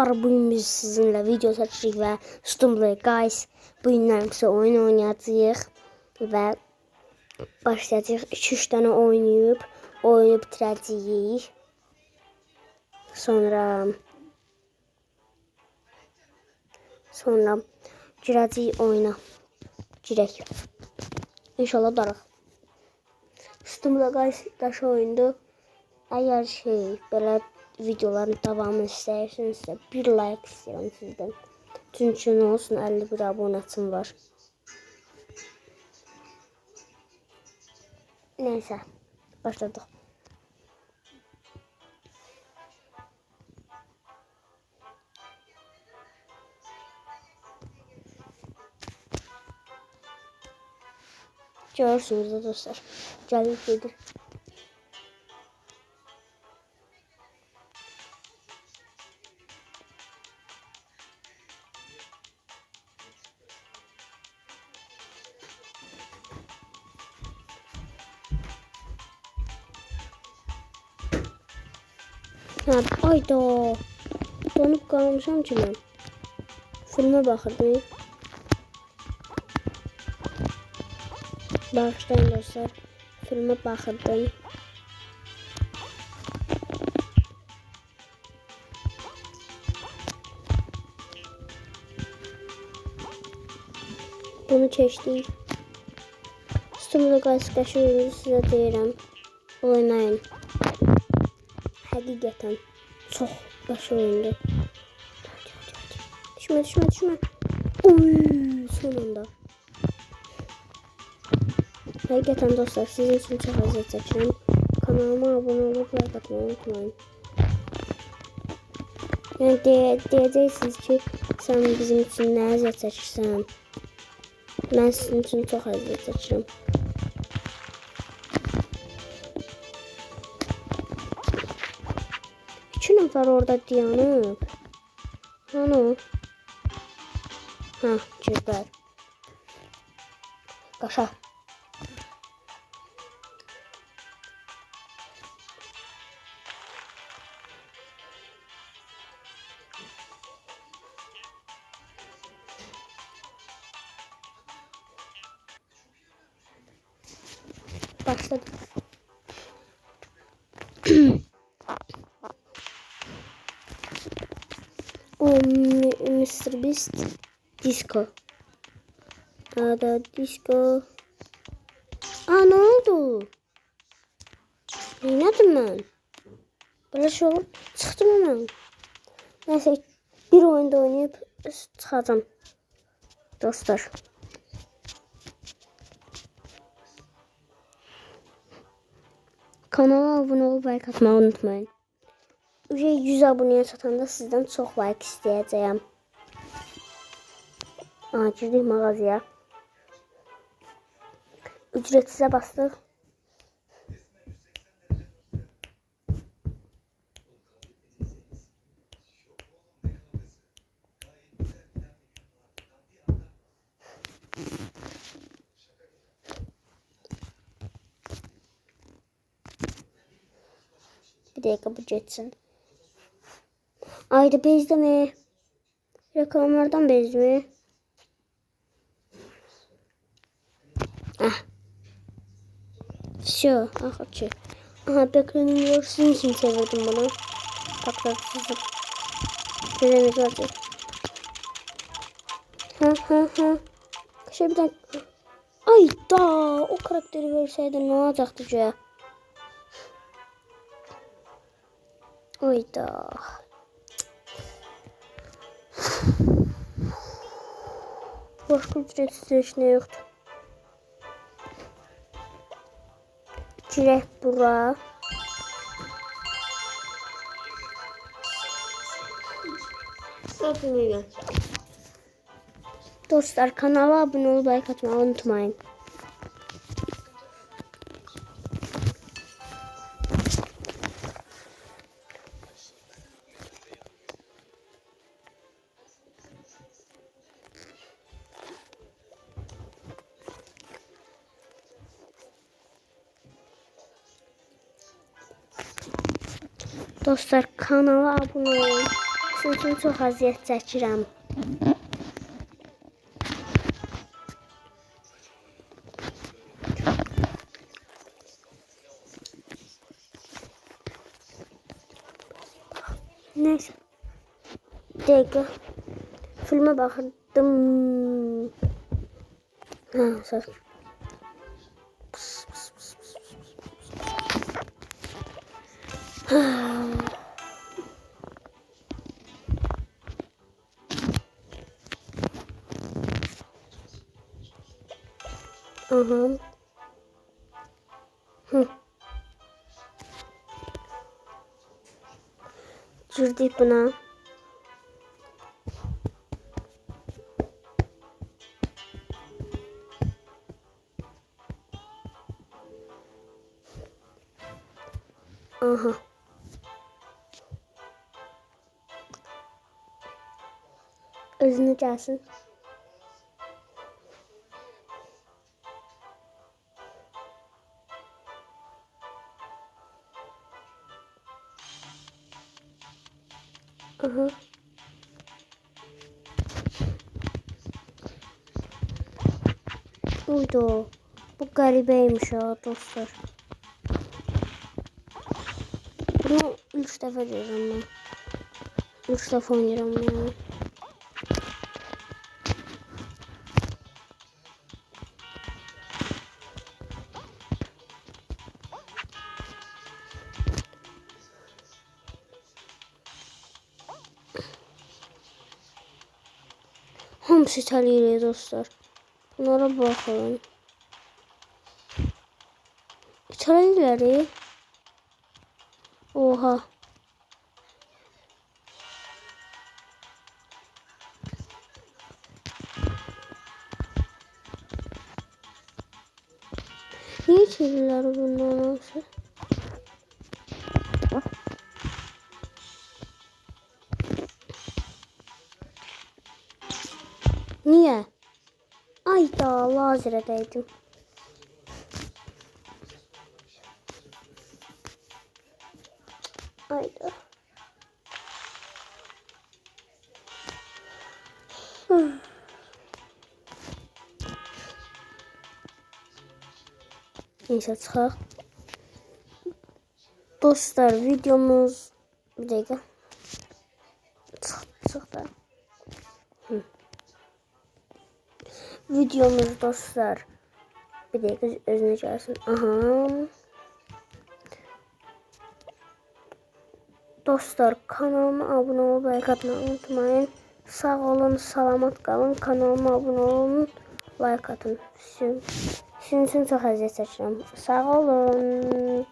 dostlar, bugün biz sizinle video seçtik ve Stumblr Guys bugündən bizə oyun oynayacağıq və başlayacağıq. 2-3 dənə oynayıb bitirəcəyik. Sonra girəcəyik oyuna. Girək. İnşallah darıq. Stumblr Guys daş oyundur. Əgər belə videoların davamını istəyirsinizsə bir like istəyirəm sizdən. Çünki nə olsun 51 abunəçim var. Neysə, başladıq. Görürsünüz də dostlar. Gəlib gedir. Ayda donup qalmışam ki mən. Filmə baxırdım. Bağışlayın dostlar. Filmə baxırdım. Bunu keçdik. Stumblr Guys oyunu sizə deyirəm. Oynayın. Həqiqətən çox baş oyundur. Düşmə. Uy, sonunda. Həqiqətən dostlar, sizin üçün çox əziyyət çəkirəm. Kanalıma abunə olub like atmayı unutmayın. Yəni deyəcəksiniz ki, sən bizim üçün nə əziyyət çəkirsən? Mən sizin üçün çox əziyyət çəkirəm. İki nəfər orada dayanıb. Hani? Ha, girlər. Qaşa. Başladı. O Mr. Beast Disco. Ada Disco. Ne oldu? Neylədim mən? Belə şey olur. Çıxdım mən. Neyse, bir oyunda oynayıb çıxacağım. Dostlar. Kanala abunə olub like atmayı unutmayın. 100 abunəyə çatanda sizdən çox like istəyəcəyəm. Girdik mağazaya. Ücretsizə bastıq. Bir dakika bu geçsin. Ayda bezdi mi? Reklamlardan bezdi mi? Все, хочу. Beklenmiyor. Sizin için çevirdim bunu. Taklatsızlık. Birimiz olacak. Şey bir dakika. Ayda o karakteri verseydin ne olacaktı ya? Ayda. Başka ücretsiz heç nə yoxdur. Girək bura. Dostlar, kanala abunə olub like atmayı unutmayın. Dostlar, kanala abunə olun. Sizin üçün çox əziyyət çəkirəm. Neyse. Dəqiqə. Filmə baxırdım. Ha, söz. Aha. Girdik buna. Aha. Özünü gəlsin. Aha. Uydu. Bu qəribəymiş ha dostlar. Bunu 3 dəfə görürəm mən. 3 dəfə oynayıram yəni. Hamısı itələyir dostlar. Bunlara baxın. İtələyirlər. Oha. Niye çevirler bundan olsa? Niye? Ayda lazere değdim. Ayda. Neyse çıxaq. Dostlar videomuz bir dakika. Çıxdı. Videomuz dostlar bir dakika özünə gəlsin. Aha. Dostlar kanalıma abone olub like atmayı unutmayın. Sağ olun, salamat qalın. Kanalıma abone olun, like atın. Sizin üçün çox əziyyət çəkirəm. Sağ olun.